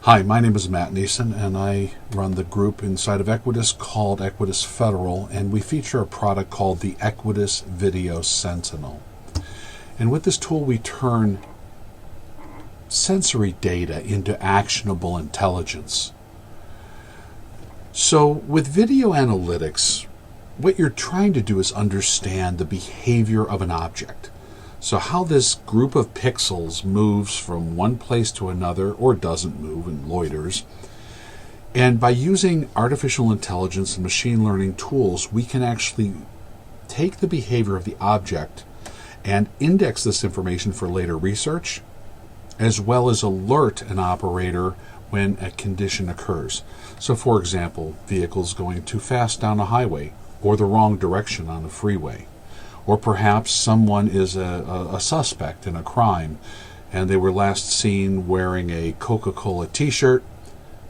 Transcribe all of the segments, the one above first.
Hi, my name is Matt Neeson, and I run the group inside of Equitus called Equitus Federal, and we feature a product called the Equitus Video Sentinel. And with this tool, we turn sensory data into actionable intelligence. So with video analytics, what you're trying to do is understand the behavior of an object. So how this group of pixels moves from one place to another, or doesn't move and loiters. And by using artificial intelligence and machine learning tools, we can actually take the behavior of the object and index this information for later research, as well as alert an operator when a condition occurs. So for example, vehicles going too fast down a highway or the wrong direction on a freeway. Or perhaps someone is a suspect in a crime and they were last seen wearing a Coca-Cola t-shirt,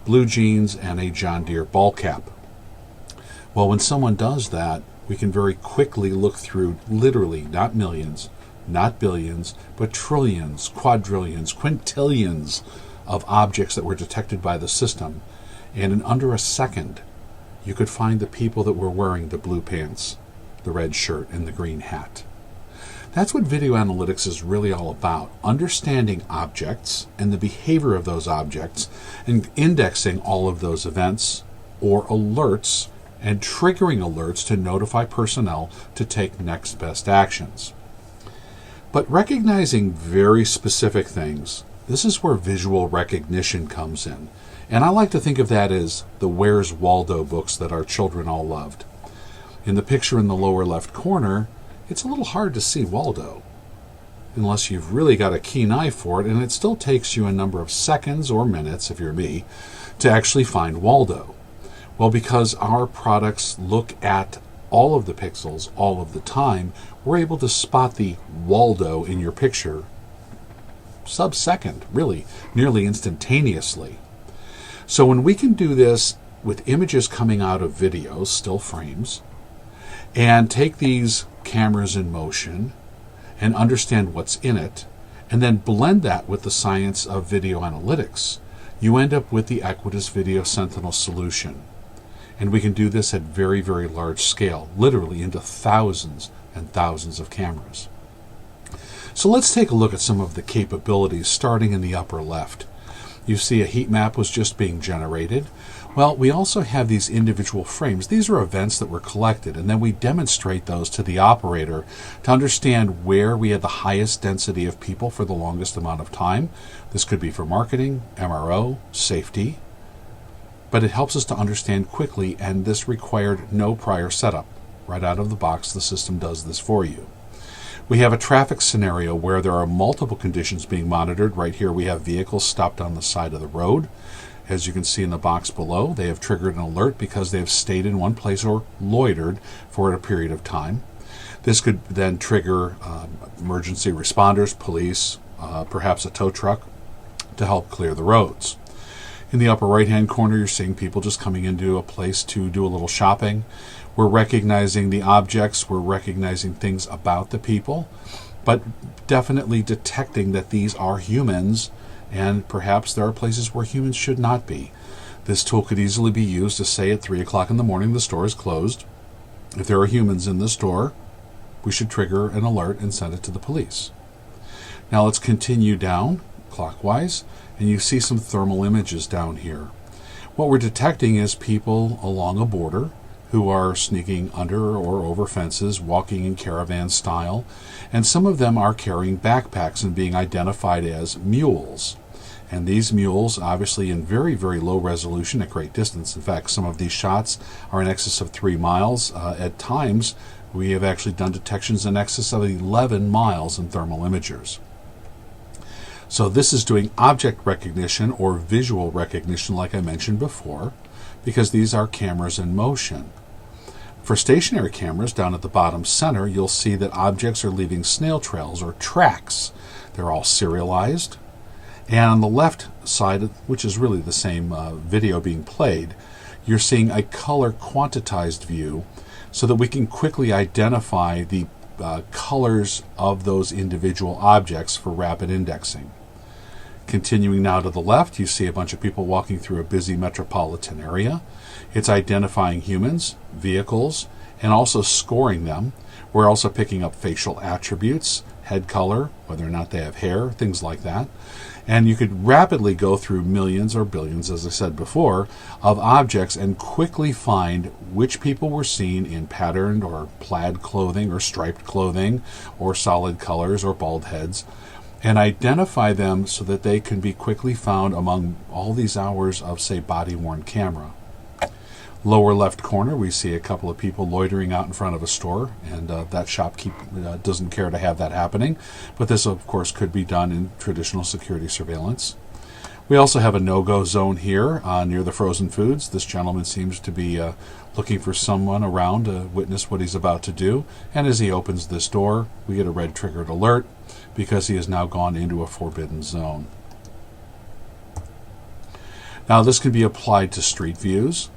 blue jeans, and a John Deere ball cap. Well, when someone does that, we can very quickly look through literally not millions, not billions, but trillions, quadrillions, quintillions of objects that were detected by the system. And in under a second, you could find the people that were wearing the blue pants, the red shirt, and the green hat. That's what video analytics is really all about, understanding objects and the behavior of those objects and indexing all of those events or alerts and triggering alerts to notify personnel to take next best actions. But recognizing very specific things, this is where visual recognition comes in. And I like to think of that as the Where's Waldo books that our children all loved. In the picture in the lower left corner, it's a little hard to see Waldo, unless you've really got a keen eye for it, and it still takes you a number of seconds or minutes, if you're me, to actually find Waldo. Well, because our products look at all of the pixels all of the time, we're able to spot the Waldo in your picture sub-second, really, nearly instantaneously. So when we can do this with images coming out of videos, still frames, and take these cameras in motion and understand what's in it, and then blend that with the science of video analytics, you end up with the Equitus Video Sentinel solution. And we can do this at very, very large scale, literally into thousands and thousands of cameras. So let's take a look at some of the capabilities starting in the upper left. You see a heat map was just being generated. Well, we also have these individual frames. These are events that were collected, and then we demonstrate those to the operator to understand where we had the highest density of people for the longest amount of time. This could be for marketing, MRO, safety, but it helps us to understand quickly, and this required no prior setup. Right out of the box, the system does this for you. We have a traffic scenario where there are multiple conditions being monitored. Right here we have vehicles stopped on the side of the road. As you can see in the box below, they have triggered an alert because they have stayed in one place or loitered for a period of time. This could then trigger emergency responders, police, perhaps a tow truck to help clear the roads. In the upper right-hand corner, you're seeing people just coming into a place to do a little shopping. We're recognizing the objects, we're recognizing things about the people, but definitely detecting that these are humans, and perhaps there are places where humans should not be. This tool could easily be used to say at 3 o'clock in the morning the store is closed. If there are humans in the store, we should trigger an alert and send it to the police. Now let's continue down clockwise, and you see some thermal images down here. What we're detecting is people along a border who are sneaking under or over fences, walking in caravan style, and some of them are carrying backpacks and being identified as mules. And these mules, obviously in very, very low resolution at great distance. In fact, some of these shots are in excess of 3 miles. At times, we have actually done detections in excess of 11 miles in thermal imagers. So this is doing object recognition or visual recognition, like I mentioned before, because these are cameras in motion. For stationary cameras, down at the bottom center, you'll see that objects are leaving snail trails or tracks. They're all serialized. And on the left side, which is really the same video being played, you're seeing a color quantized view so that we can quickly identify the colors of those individual objects for rapid indexing. Continuing now to the left, you see a bunch of people walking through a busy metropolitan area. It's identifying humans, vehicles, and also scoring them. We're also picking up facial attributes, head color, whether or not they have hair, things like that. And you could rapidly go through millions or billions, as I said before, of objects and quickly find which people were seen in patterned or plaid clothing or striped clothing or solid colors or bald heads, and identify them so that they can be quickly found among all these hours of, say, body-worn camera. Lower left corner, we see a couple of people loitering out in front of a store, and that shopkeep doesn't care to have that happening. But this, of course, could be done in traditional security surveillance. We also have a no-go zone here near the frozen foods. This gentleman seems to be looking for someone around to witness what he's about to do. And as he opens this door, we get a red triggered alert because he has now gone into a forbidden zone. Now, this can be applied to street views.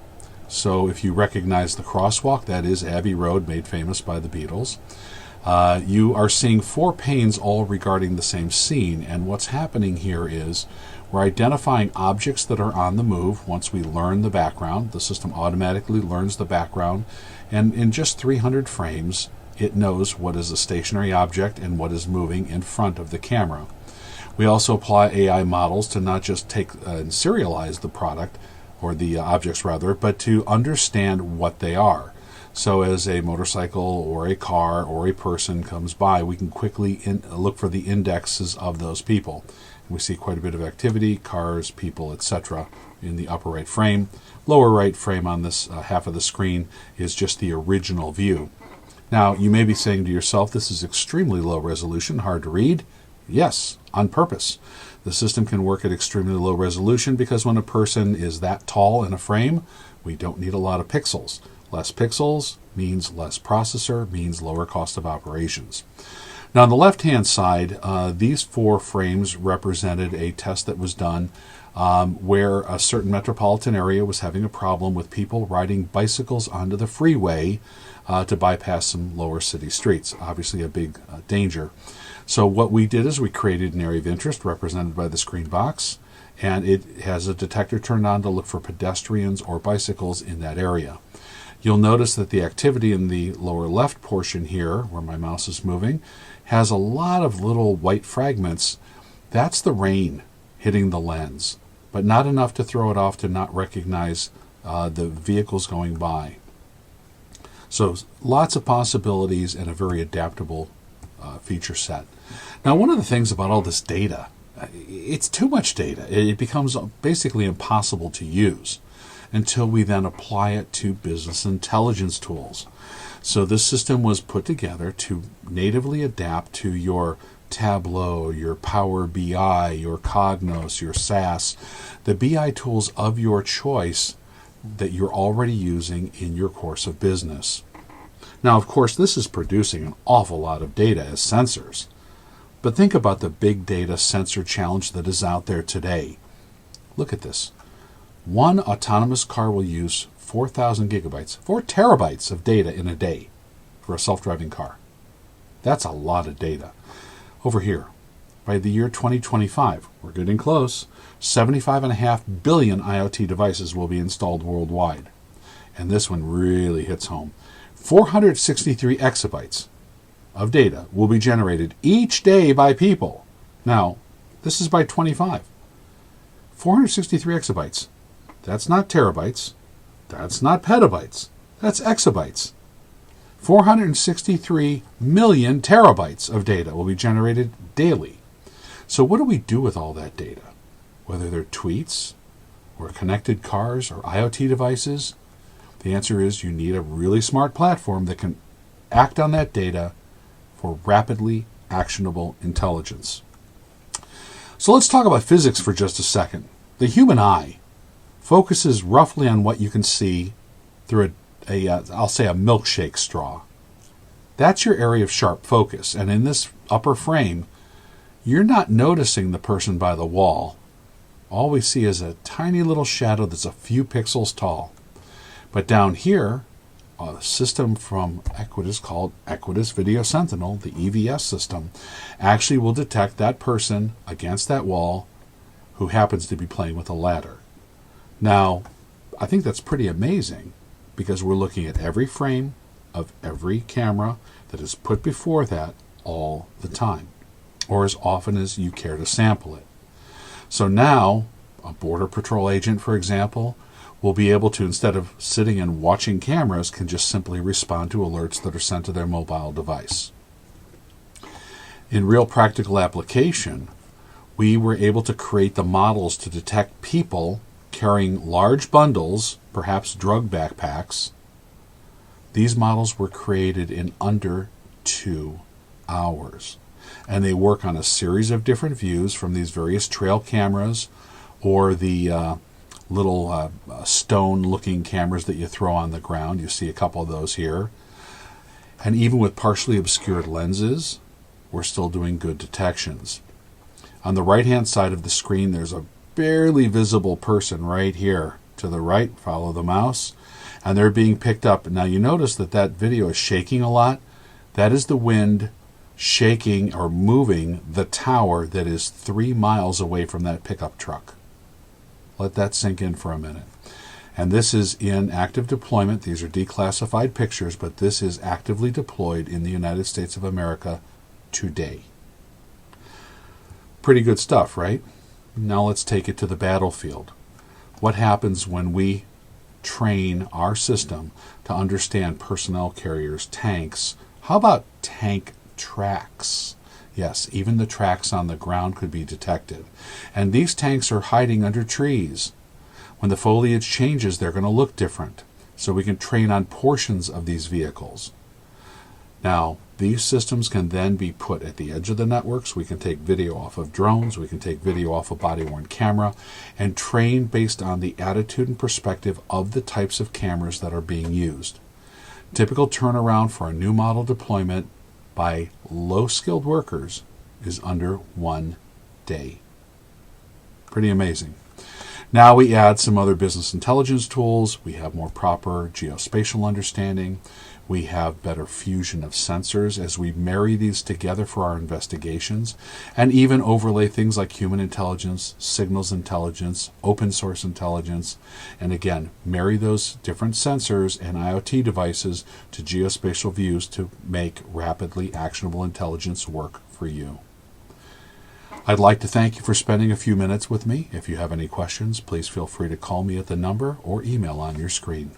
So if you recognize the crosswalk, that is Abbey Road, made famous by the Beatles. You are seeing 4 panes all regarding the same scene, and what's happening here is we're identifying objects that are on the move. Once we learn the background, the system automatically learns the background, and in just 300 frames, it knows what is a stationary object and what is moving in front of the camera. We also apply AI models to not just take and serialize the product, or the objects rather, but to understand what they are. So as a motorcycle or a car or a person comes by, we can quickly look for the indexes of those people. And we see quite a bit of activity, cars, people, etc. in the upper right frame. Lower right frame on this half of the screen is just the original view. Now, you may be saying to yourself, this is extremely low resolution, hard to read. Yes, on purpose. The system can work at extremely low resolution because when a person is that tall in a frame, we don't need a lot of pixels. Less pixels means less processor, means lower cost of operations. Now on the left-hand side, these 4 frames represented a test that was done where a certain metropolitan area was having a problem with people riding bicycles onto the freeway to bypass some lower city streets. Obviously a big danger. So what we did is we created an area of interest represented by the screen box, and it has a detector turned on to look for pedestrians or bicycles in that area. You'll notice that the activity in the lower left portion here, where my mouse is moving, has a lot of little white fragments. That's the rain hitting the lens, but not enough to throw it off to not recognize the vehicles going by. So lots of possibilities and a very adaptable feature set. Now, one of the things about all this data, it's too much data. It becomes basically impossible to use until we then apply it to business intelligence tools. So this system was put together to natively adapt to your Tableau, your Power BI, your Cognos, your SAS, the BI tools of your choice that you're already using in your course of business. Now, of course, this is producing an awful lot of data as sensors. But think about the big data sensor challenge that is out there today. Look at this. One autonomous car will use 4,000 gigabytes, 4 terabytes of data in a day for a self-driving car. That's a lot of data. Over here, by the year 2025, we're getting close, 75.5 billion IoT devices will be installed worldwide. And this one really hits home. 463 exabytes of data will be generated each day by people. Now, this is by 25. 463 exabytes. That's not terabytes. That's not petabytes. That's exabytes. 463 million terabytes of data will be generated daily. So what do we do with all that data? Whether they're tweets or connected cars or IoT devices, the answer is you need a really smart platform that can act on that data for rapidly actionable intelligence. So let's talk about physics for just a second. The human eye focuses roughly on what you can see through I'll say a milkshake straw. That's your area of sharp focus. And in this upper frame, you're not noticing the person by the wall. All we see is a tiny little shadow that's a few pixels tall. But down here, a system from Equitus called Equitus Video Sentinel, the EVS system, actually will detect that person against that wall who happens to be playing with a ladder. Now, I think that's pretty amazing because we're looking at every frame of every camera that is put before that all the time, or as often as you care to sample it. So now, a Border Patrol agent, for example, will be able to, instead of sitting and watching cameras, can just simply respond to alerts that are sent to their mobile device. In real practical application, we were able to create the models to detect people carrying large bundles, perhaps drug backpacks. These models were created in under 2 hours. And they work on a series of different views from these various trail cameras or the little stone-looking cameras that you throw on the ground. You see a couple of those here. And even with partially obscured lenses, we're still doing good detections. On the right-hand side of the screen, there's a barely visible person right here. To the right, follow the mouse, and they're being picked up. Now you notice that that video is shaking a lot. That is the wind shaking or moving the tower that is 3 miles away from that pickup truck. Let that sink in for a minute. And this is in active deployment. These are declassified pictures, but this is actively deployed in the United States of America today. Pretty good stuff, right? Now let's take it to the battlefield. What happens when we train our system to understand personnel carriers, tanks? How about tank tracks? Yes, even the tracks on the ground could be detected. And these tanks are hiding under trees. When the foliage changes, they're going to look different. So we can train on portions of these vehicles. Now, these systems can then be put at the edge of the networks. We can take video off of drones. We can take video off a body-worn camera and train based on the attitude and perspective of the types of cameras that are being used. Typical turnaround for a new model deployment by low-skilled workers is under 1 day. Pretty amazing. Now we add some other business intelligence tools. We have more proper geospatial understanding. We have better fusion of sensors as we marry these together for our investigations, and even overlay things like human intelligence, signals intelligence, open source intelligence, and again, marry those different sensors and IoT devices to geospatial views to make rapidly actionable intelligence work for you. I'd like to thank you for spending a few minutes with me. If you have any questions, please feel free to call me at the number or email on your screen.